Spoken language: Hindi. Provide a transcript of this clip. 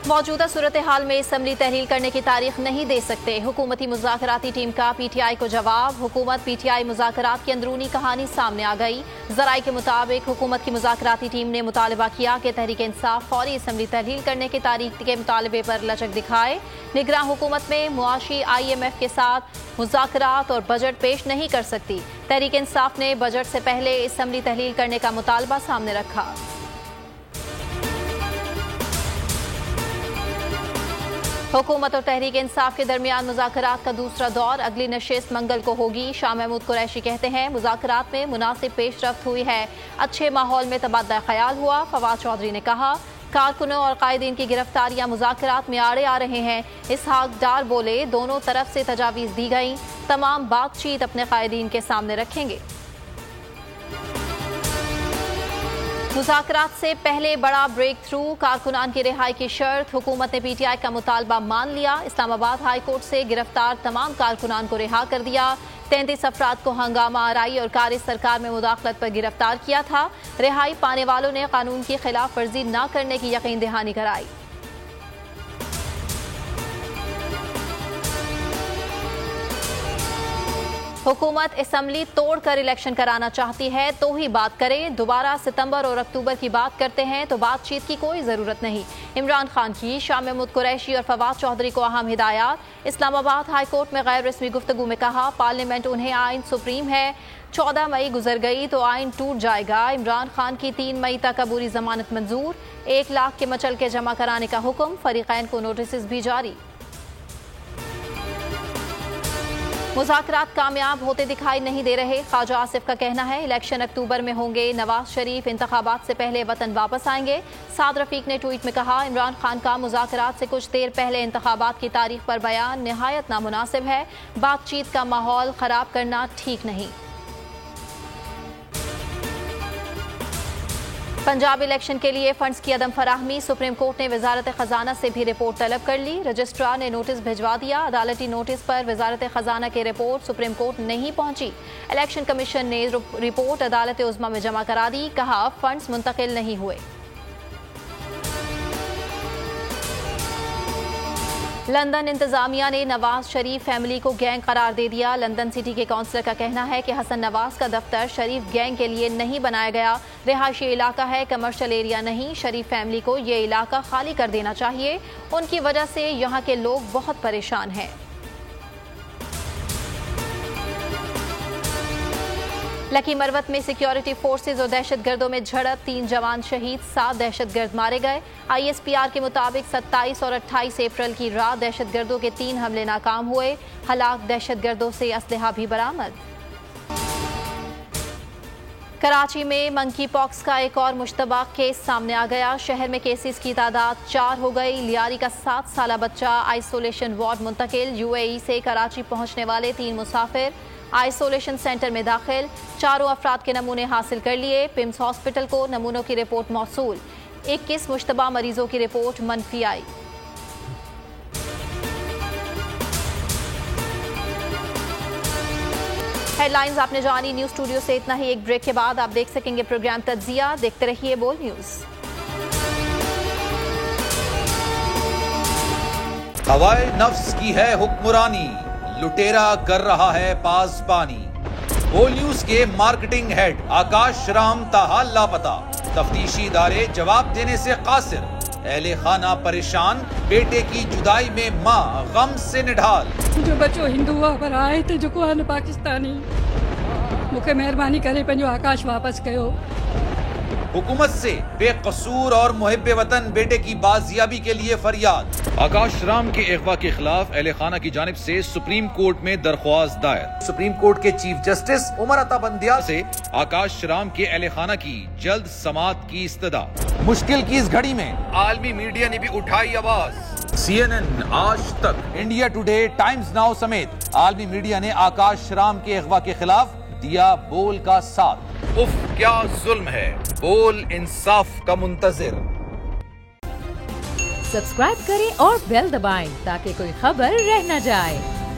मौजूदा सूरत हाल में असम्बली तहलील करने की तारीख नहीं दे सकते। हुकूमती मुज़ाकराती टीम का PTI को जवाब। हुकूमत PTI मुज़ाकरात की अंदरूनी कहानी सामने आ गई। ज़राए के मुताबिक हुकूमत की मुज़ाकराती टीम ने मुतालबा किया कि तहरीक इंसाफ फौरी असम्बली तहलील करने की तारीख के मुतालबे पर लचक दिखाए। निगरान हुकूमत में मुआशी IMF के साथ मुज़ाकरात और बजट पेश नहीं कर सकती। तहरीक इंसाफ ने बजट से पहले असम्बली तहलील करने का मुतालबा सामने रखा। हुकूमत और तहरीक इंसाफ के दरमियान मुज़ाकरात का दूसरा दौर अगली नशिस्त मंगल को होगी। शाह महमूद कुरैशी कहते हैं मुज़ाकरात में मुनासिब पेशरफ्त हुई है, अच्छे माहौल में तबादला ख्याल हुआ। फवाद चौधरी ने कहा कारकुनों और कायदीन की गिरफ्तारियां मुज़ाकरात में आड़े आ रहे हैं। इसहाक डार बोले दोनों तरफ से तजावीज़ दी गई, तमाम बातचीत अपने कायदीन के सामने रखेंगे। मुज़ाकरात से पहले बड़ा ब्रेक थ्रू, कारकुनान की रिहाई की शर्त। हुकूमत ने PTI का मुतालबा मान लिया। इस्लामाबाद हाई कोर्ट से गिरफ्तार तमाम कारकुनान को रिहा कर दिया। 33 अफराद को हंगामा आराई और कारी सरकार में मुदाखलत पर गिरफ्तार किया था। रिहाई पाने वालों ने कानून की खिलाफ वर्जी न करने की यकीन दहानी कराई। हुकूमत असम्बली तोड़कर इलेक्शन कराना चाहती है तो ही बात करें। दोबारा सितंबर और अक्टूबर की बात करते हैं तो बातचीत की कोई जरूरत नहीं। इमरान खान की शाह महमूद कुरैशी और फवाद चौधरी को अहम हिदायत। इस्लामाबाद हाई कोर्ट में गैर रस्मी गुफ्तगू में कहा पार्लियामेंट उन्हें आइन सुप्रीम है। 14 मई गुजर गई तो आइन टूट जाएगा। इमरान खान की 3 मई तक अबूरी जमानत मंजूर। 1 लाख के मचल के जमा कराने का हुक्म। फरीकैन को नोटिस भी जारी। मुज़ाकरात कामयाब होते दिखाई नहीं दे रहे। ख्वाजा आसिफ का कहना है इलेक्शन अक्टूबर में होंगे। नवाज शरीफ इंतखाबात से पहले वतन वापस आएंगे। साद रफीक ने ट्वीट में कहा इमरान खान का मुज़ाकरात से कुछ देर पहले इंतखाबात की तारीख पर बयान निहायत नामुनासिब है। बातचीत का माहौल खराब करना ठीक नहीं। पंजाब इलेक्शन के लिए फंड्स की अदम फराहमी। सुप्रीम कोर्ट ने वजारत खजाना से भी रिपोर्ट तलब कर ली। रजिस्ट्रार ने नोटिस भिजवा दिया। अदालती नोटिस पर वजारत खजाना की रिपोर्ट सुप्रीम कोर्ट नहीं पहुंची। इलेक्शन कमीशन ने रिपोर्ट अदालत उज़्मा में जमा करा दी। कहा फंड्स मुंतकिल नहीं हुए। लंदन इंतजामिया ने नवाज शरीफ फैमिली को गैंग करार दे दिया। लंदन सिटी के काउंसलर का कहना है कि हसन नवाज का दफ्तर शरीफ गैंग के लिए नहीं बनाया गया। रिहायशी इलाका है, कमर्शियल एरिया नहीं। शरीफ फैमिली को ये इलाका खाली कर देना चाहिए। उनकी वजह से यहाँ के लोग बहुत परेशान हैं। लकी मरवत में सिक्योरिटी फोर्सेज और दहशतगर्दों में झड़प। 3 जवान शहीद, 7 दहशतगर्द मारे गए। ISPR के मुताबिक 27 और 28 अप्रैल की रात दहशतगर्दों के 3 हमले नाकाम हुए। हलाक दहशतगर्दों से असलहा भी बरामद। कराची में मंकी पॉक्स का एक और मुश्तबा केस सामने आ गया। शहर में केसेस की तादाद 4 हो गई। लियारी का 7 साला बच्चा आइसोलेशन वार्ड मुंतकिल। UAE से कराची पहुंचने वाले 3 मुसाफिर आइसोलेशन सेंटर में दाखिल। 4 अफराद के नमूने हासिल कर लिए। पिम्स हॉस्पिटल को नमूनों की रिपोर्ट मौसूल। 21 मुश्तबा मरीजों की रिपोर्ट मनफी आई। हेडलाइंस आपने जानी। न्यूज स्टूडियो से इतना ही। एक ब्रेक के बाद आप देख सकेंगे प्रोग्राम तज्जिया। देखते रहिए बोल न्यूज। हवाए नफ्स की है हुक्मरानी, लुटेरा कर रहा है पासबानी। बोल न्यूज के मार्केटिंग हेड आकाश राम ताहाल लापता। तफ्तीशी इदारे जवाब देने से कासिर। अहले खाना परेशान, बेटे की जुदाई में माँ गम से निढाल। जो बच्चो हिंदू पर आए थे जो को पाकिस्तानी, मुझे मेहरबानी करे पंहिंजो आकाश वापस कयो। हुकूमत से बेकसूर और मुहिब्बे वतन बेटे की बाजियाबी के लिए फरियाद। आकाश राम के अगवा के खिलाफ अहले खाना की जानिब से सुप्रीम कोर्ट में दरख्वास्त दायर। सुप्रीम कोर्ट के चीफ जस्टिस उमर अता बंदियाल से आकाश राम के अहले खाना की जल्द समाअत की इस्तदा। मुश्किल की इस घड़ी में आलमी मीडिया ने भी उठाई आवाज। CNN, आज तक, इंडिया टुडे, टाइम्स नाउ समेत आलमी मीडिया ने आकाश राम के अगवा के खिलाफ दिया बोल का साथ। उफ क्या जुल्म है, बोल इंसाफ का मुंतजिर। सब्सक्राइब करें और बेल दबाएं ताकि कोई खबर रह न जाए।